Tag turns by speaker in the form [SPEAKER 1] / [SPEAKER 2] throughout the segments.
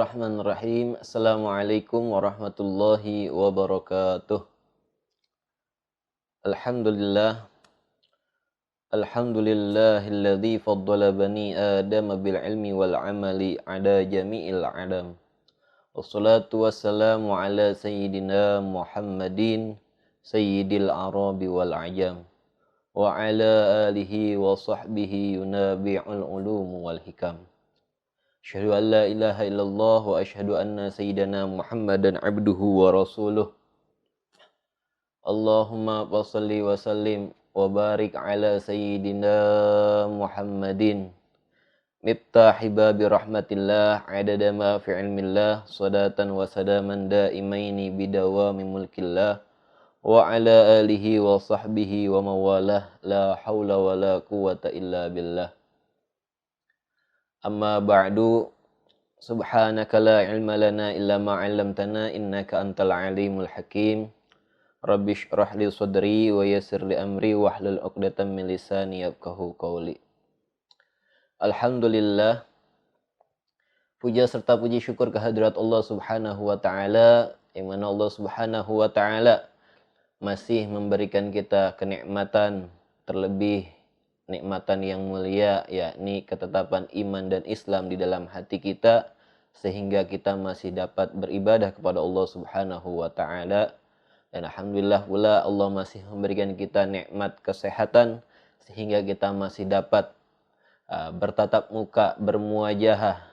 [SPEAKER 1] Bismillahirrahmanirrahim. Assalamualaikum warahmatullahi wabarakatuh. Alhamdulillah. Alhamdulillahilladzi faddala bani Adam bil ilmi wal amali ada jami'il adam. Wassalatu wassalamu ala sayyidina Muhammadin sayyidil arabi wal ajam. Wa ala alihi wa sahbihi yunabi'ul ulum wal hikam. Asyhadu an la ilaha illallah wa asyhadu anna sayyidana Muhammadan abduhu wa rasuluh. Allahumma shalli wa sallim wa barik ala sayyidina Muhammadin miftahi babi rahmatillah adada ma fi ilmillah sadatan wa sadaman daimaini bidawami mulkillah wa ala alihi wa sahbihi wa mawalah la hawla wa la quwata illa billah. Amma ba'du, subhanaka la ilma lana illa ma 'allamtana innaka antal alimul hakim. Rabbi shrah li sadri wa yassir li amri wahlul 'uqdatam min lisani yafqahu qawli. Alhamdulillah, puja serta puji syukur kehadirat Allah Subhanahu wa taala, yang mana Allah Subhanahu wa taala masih memberikan kita kenikmatan, terlebih nikmatan yang mulia, yakni ketetapan iman dan Islam di dalam hati kita, sehingga kita masih dapat beribadah kepada Allah Subhanahu wa taala. Dan alhamdulillah pula Allah masih memberikan kita nikmat kesehatan sehingga kita masih dapat bertatap muka, bermuajahah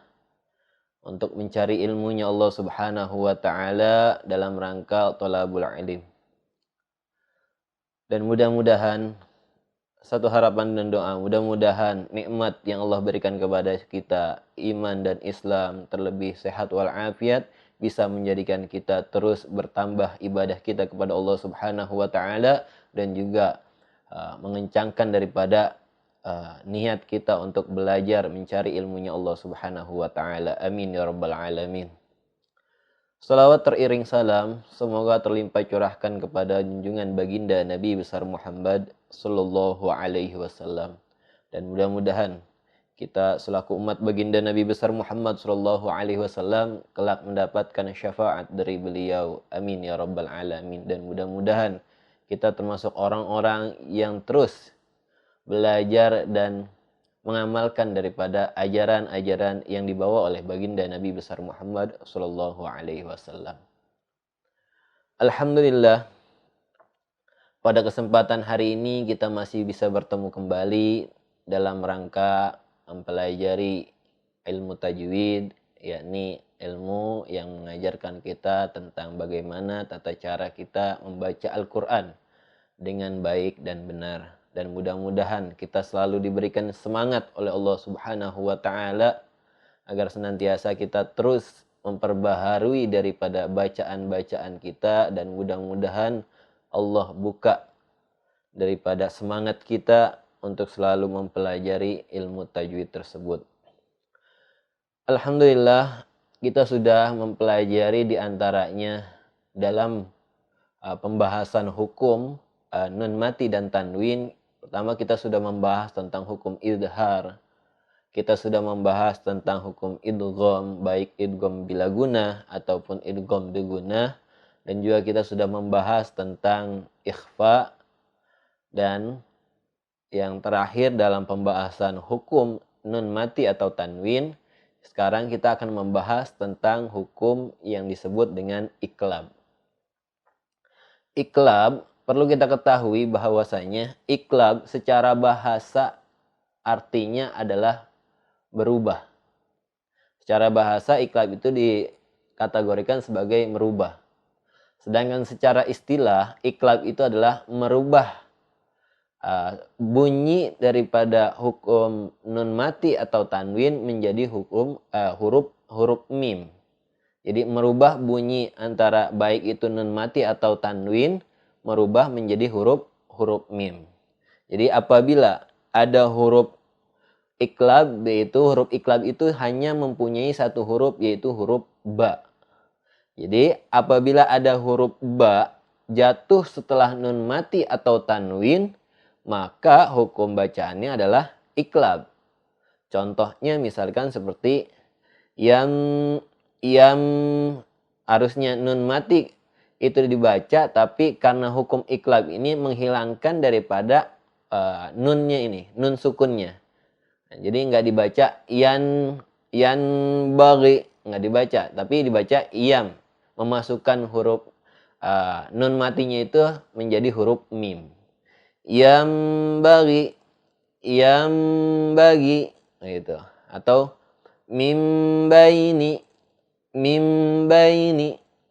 [SPEAKER 1] untuk mencari ilmunya Allah Subhanahu wa taala dalam rangka thalabul ilm. Dan mudah-mudahan, satu harapan dan doa, mudah-mudahan nikmat yang Allah berikan kepada kita, iman dan Islam, terlebih sehat walafiat, bisa menjadikan kita terus bertambah ibadah kita kepada Allah Subhanahu wa taala, dan juga mengencangkan daripada niat kita untuk belajar mencari ilmunya Allah Subhanahu wa taala. Amin ya rabbal alamin. Salawat teriring salam semoga terlimpah curahkan kepada junjungan baginda Nabi besar Muhammad sallallahu alaihi wasallam. Dan mudah-mudahan kita selaku umat baginda Nabi besar Muhammad sallallahu alaihi wasallam kelak mendapatkan syafaat dari beliau. Amin ya rabbal alamin. Dan mudah-mudahan kita termasuk orang-orang yang terus belajar dan mengamalkan daripada ajaran-ajaran yang dibawa oleh baginda Nabi besar Muhammad sallallahu alaihi wasallam. Alhamdulillah, pada kesempatan hari ini kita masih bisa bertemu kembali dalam rangka mempelajari ilmu tajwid, yakni ilmu yang mengajarkan kita tentang bagaimana tata cara kita membaca Al-Quran dengan baik dan benar. Dan mudah-mudahan kita selalu diberikan semangat oleh Allah Subhanahu wa taala agar senantiasa kita terus memperbaharui daripada bacaan-bacaan kita, dan mudah-mudahan Allah buka daripada semangat kita untuk selalu mempelajari ilmu tajwid tersebut. Alhamdulillah, kita sudah mempelajari diantaranya dalam pembahasan hukum nun mati dan tanwin. Pertama, kita sudah membahas tentang hukum idhar. Kita sudah membahas tentang hukum idgham, baik idgham bila guna ataupun idgham diguna. Dan juga kita sudah membahas tentang ikhfa. Dan yang terakhir dalam pembahasan hukum nun mati atau tanwin, sekarang kita akan membahas tentang hukum yang disebut dengan iqlab. Iqlab, perlu kita ketahui bahwasanya iqlab secara bahasa artinya adalah berubah. Secara bahasa iqlab itu dikategorikan sebagai merubah. Sedangkan secara istilah iqlab itu adalah merubah bunyi daripada hukum nun mati atau tanwin menjadi hukum huruf mim. Jadi merubah bunyi antara baik itu nun mati atau tanwin, merubah menjadi huruf mim. Jadi apabila ada huruf iqlab, yaitu huruf iqlab itu hanya mempunyai satu huruf, yaitu huruf ba. Jadi apabila ada huruf ba jatuh setelah nun mati atau tanwin, maka hukum bacaannya adalah iqlab. Contohnya misalkan seperti yang Yam, harusnya nun mati itu dibaca, tapi karena hukum iklab ini menghilangkan daripada nunnya ini, nun sukunnya. Nah, jadi nggak dibaca yan bagi, nggak dibaca, tapi dibaca iyam, memasukkan huruf nun matinya itu menjadi huruf mim. Yam bagi, yam bagi, gitu. Atau mim baini,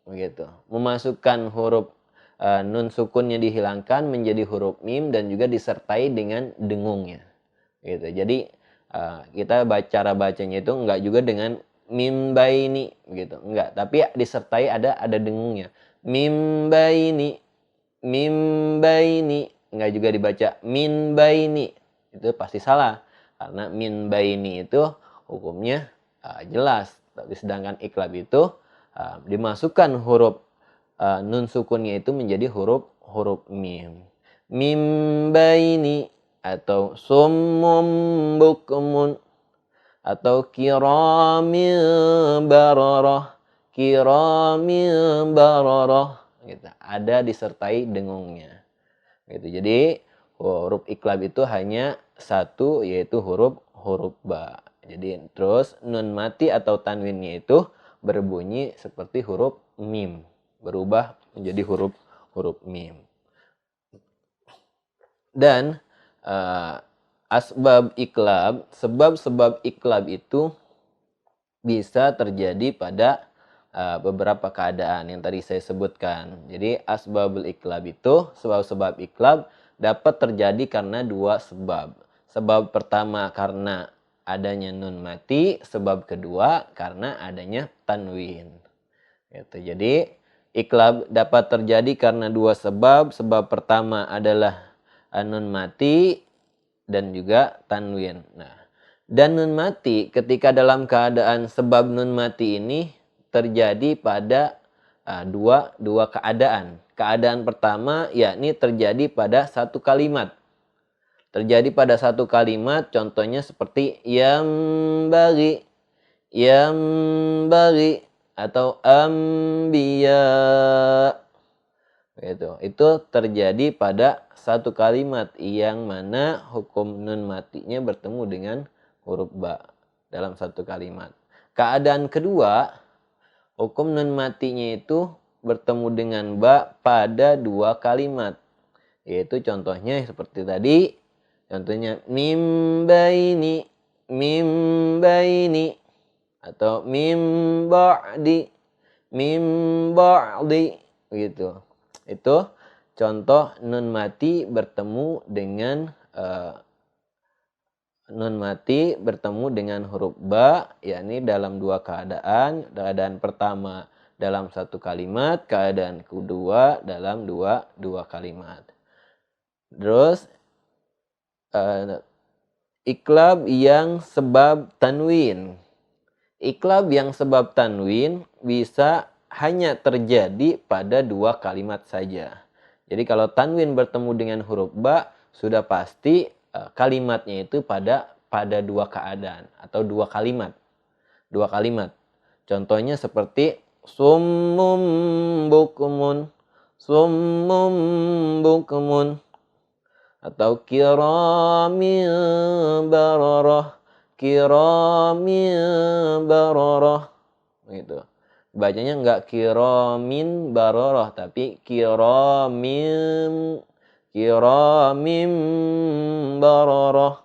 [SPEAKER 1] begitu. Memasukkan huruf nun sukunnya dihilangkan menjadi huruf mim dan juga disertai dengan dengungnya. Gitu. Jadi kita cara bacanya itu enggak juga dengan mim baini gitu, enggak, tapi disertai ada dengungnya. Mim baini, mim baini, enggak juga dibaca min baini. Itu pasti salah karena min baini itu hukumnya jelas. Tapi sedangkan iklab itu dimasukkan huruf nun sukunnya itu menjadi huruf mim. Mim baini atau summum bukmun atau kiramil bararah, kiramil bararah gitu. Ada disertai dengungnya. Gitu. Jadi huruf iklab itu hanya satu, yaitu huruf ba. Jadi terus nun mati atau tanwinnya itu berbunyi seperti huruf mim, berubah menjadi huruf mim. Dan asbab iklab, sebab-sebab iklab itu bisa terjadi pada beberapa keadaan yang tadi saya sebutkan. Jadi asbabul iklab itu, sebab-sebab iklab dapat terjadi karena dua sebab. Sebab pertama karena adanya nun mati, sebab kedua karena adanya tanwin. Gitu. Jadi iklab dapat terjadi karena dua sebab. Sebab pertama adalah nun mati dan juga tanwin. Nah, dan nun mati ketika dalam keadaan sebab nun mati ini terjadi pada dua keadaan. Keadaan pertama yakni terjadi pada satu kalimat. Terjadi pada satu kalimat, contohnya seperti yam bagi atau ambiya. Gitu. Itu terjadi pada satu kalimat yang mana hukum nun matinya bertemu dengan huruf ba dalam satu kalimat. Keadaan kedua, hukum nun matinya itu bertemu dengan ba pada dua kalimat. Yaitu contohnya seperti tadi, contohnya mim baini atau mim ba'di gitu. Itu contoh nun mati bertemu dengan huruf ba, yakni dalam dua keadaan. Keadaan pertama dalam satu kalimat, keadaan kedua dalam dua kalimat. Terus iklab yang sebab tanwin. Iklab yang sebab tanwin bisa hanya terjadi pada dua kalimat saja. Jadi kalau tanwin bertemu dengan huruf ba, sudah pasti kalimatnya itu pada dua keadaan atau dua kalimat. Dua kalimat. Contohnya seperti summum bukmun atau kiramil bararah gitu. Bacanya enggak kiramin bararah, tapi kiramim bararah.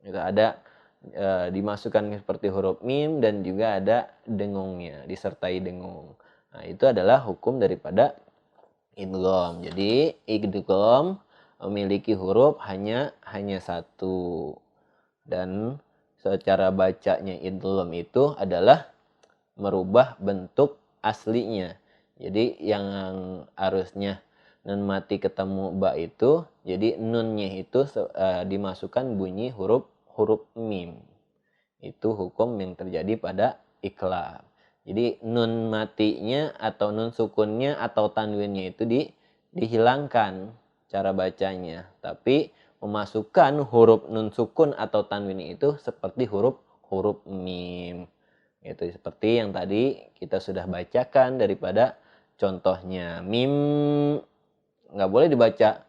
[SPEAKER 1] Itu ada dimasukkan seperti huruf mim dan juga ada dengungnya, disertai dengung. Nah, itu adalah hukum daripada idgham. Jadi idgham memiliki huruf hanya satu. Dan secara bacanya idgham itu adalah merubah bentuk aslinya. Jadi yang harusnya nun mati ketemu ba itu, jadi nunnya itu dimasukkan bunyi huruf mim. Itu hukum yang terjadi pada iklab. Jadi nun matinya atau nun sukunnya atau tanwinnya itu dihilangkan cara bacanya. Tapi memasukkan huruf nun sukun atau tanwin itu seperti huruf mim. Itu seperti yang tadi kita sudah bacakan daripada contohnya. Mim nggak boleh dibaca.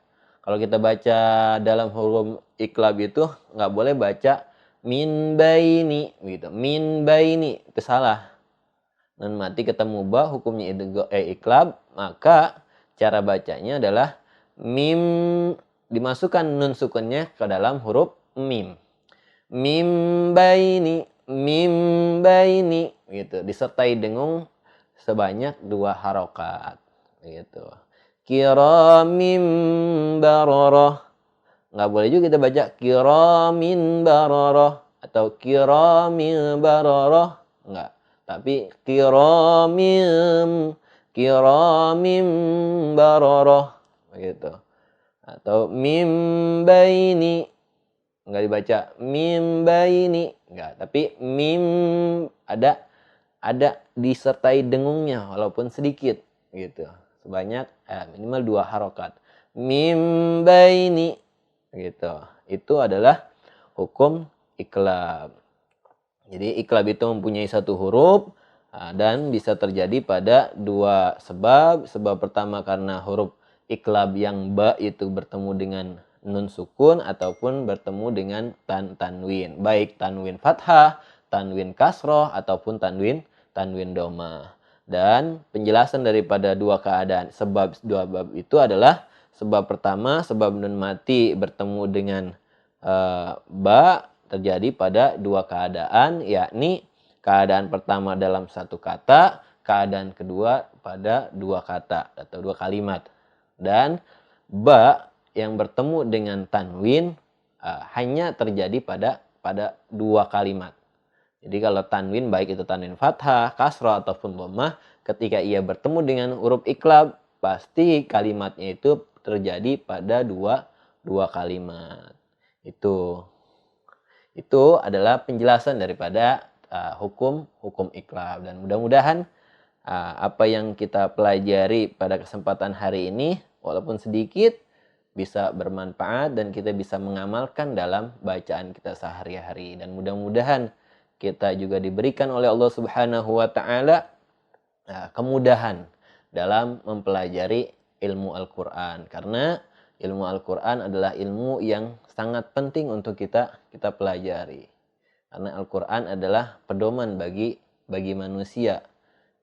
[SPEAKER 1] Kalau kita baca dalam huruf iklab itu nggak boleh baca min baini gitu. Min baini itu salah. Nun mati ketemu ba hukumnya iklab, maka cara bacanya adalah mim, dimasukkan nun sukunnya ke dalam huruf mim. Mim baini gitu, disertai dengung sebanyak 2 harokat gitu. Kiramim bararah. Nggak boleh juga kita baca kiramin bararah atau kiramil bararah, nggak. Tapi kiramim bararah begitu. Atau mim baini, nggak dibaca mim baini, nggak. Tapi mim ada disertai dengungnya walaupun sedikit gitu. Sebanyak minimal 2 harokat. Mim baini gitu. Itu adalah hukum iklab. Jadi iklab itu mempunyai 1 huruf dan bisa terjadi pada 2 sebab. Sebab pertama karena huruf iklab yang ba itu bertemu dengan nun sukun ataupun bertemu dengan tanwin. Baik tanwin fathah, tanwin kasroh ataupun tanwin doma. Dan penjelasan daripada 2 keadaan sebab 2 bab itu adalah sebab pertama, sebab nun mati bertemu dengan ba terjadi pada 2 keadaan, yakni keadaan pertama dalam 1 kata, keadaan kedua pada 2 kata atau 2 kalimat. Dan ba yang bertemu dengan tanwin hanya terjadi pada 2 kalimat. Jadi kalau tanwin baik itu tanwin fathah, kasrah ataupun dhammah, ketika ia bertemu dengan huruf iklab, pasti kalimatnya itu terjadi pada dua kalimat. Itu adalah penjelasan daripada hukum iklab, dan mudah-mudahan apa yang kita pelajari pada kesempatan hari ini walaupun sedikit bisa bermanfaat dan kita bisa mengamalkan dalam bacaan kita sehari-hari, dan mudah-mudahan kita juga diberikan oleh Allah Subhanahu wa taala kemudahan dalam mempelajari ilmu Al-Qur'an, karena ilmu Al-Qur'an adalah ilmu yang sangat penting untuk kita pelajari. Karena Al-Qur'an adalah pedoman bagi manusia.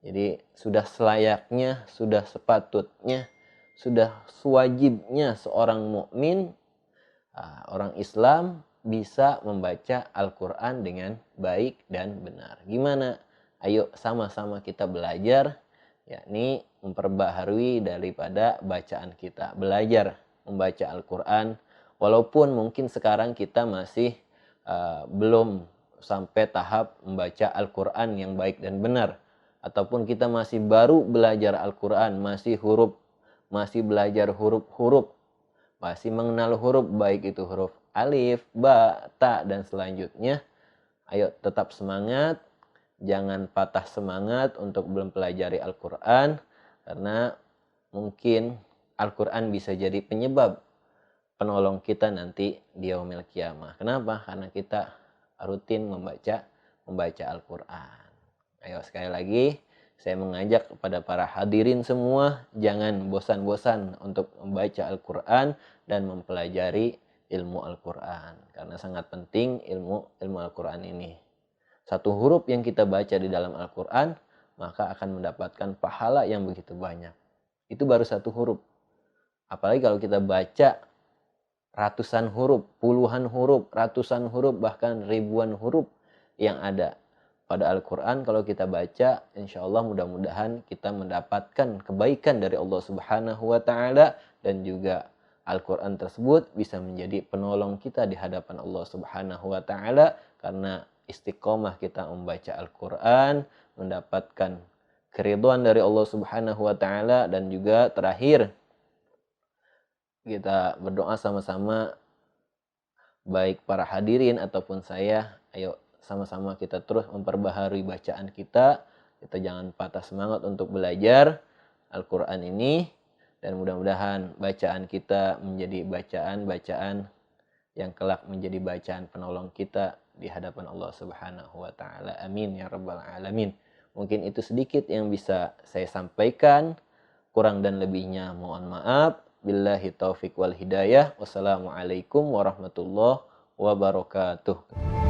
[SPEAKER 1] Jadi sudah selayaknya, sudah sepatutnya, sudah sewajibnya seorang mukmin, orang Islam bisa membaca Al-Qur'an dengan baik dan benar. Gimana? Ayo sama-sama kita belajar, yakni memperbaharui daripada bacaan kita. Belajar membaca Al-Qur'an walaupun mungkin sekarang kita masih belum sampai tahap membaca Al-Qur'an yang baik dan benar, ataupun kita masih baru belajar Al-Qur'an, masih belajar huruf-huruf, masih mengenal huruf, baik itu huruf alif, ba, ta, dan selanjutnya. Ayo tetap semangat, jangan patah semangat untuk belum pelajari Al-Qur'an, karena mungkin Al-Qur'an bisa jadi penyebab penolong kita nanti di yaumil qiyamah. Kenapa? Karena kita rutin membaca Al-Qur'an. Ayo sekali lagi saya mengajak kepada para hadirin semua, jangan bosan-bosan untuk membaca Al-Qur'an dan mempelajari ilmu Al-Qur'an, karena sangat penting ilmu Al-Qur'an ini. 1 huruf yang kita baca di dalam Al-Qur'an maka akan mendapatkan pahala yang begitu banyak. Itu baru 1 huruf. Apalagi kalau kita baca ratusan huruf, puluhan huruf, ratusan huruf, bahkan ribuan huruf yang ada pada Al-Qur'an. Kalau kita baca, insya Allah mudah-mudahan kita mendapatkan kebaikan dari Allah Subhanahu wa taala, dan juga Al-Qur'an tersebut bisa menjadi penolong kita di hadapan Allah Subhanahu wa taala, karena istiqomah kita membaca Al-Qur'an, mendapatkan keridhaan dari Allah Subhanahu wa taala. Dan juga terakhir, kita berdoa sama-sama, baik para hadirin ataupun saya, ayo sama-sama kita terus memperbaharui bacaan kita. Kita jangan patah semangat untuk belajar Al-Qur'an ini, dan mudah-mudahan bacaan kita menjadi bacaan yang kelak menjadi bacaan penolong kita di hadapan Allah Subhanahu wa taala. Amin ya rabbal alamin. Mungkin itu sedikit yang bisa saya sampaikan. Kurang dan lebihnya mohon maaf. Billahi taufik wal hidayah. Wassalamualaikum warahmatullahi wabarakatuh.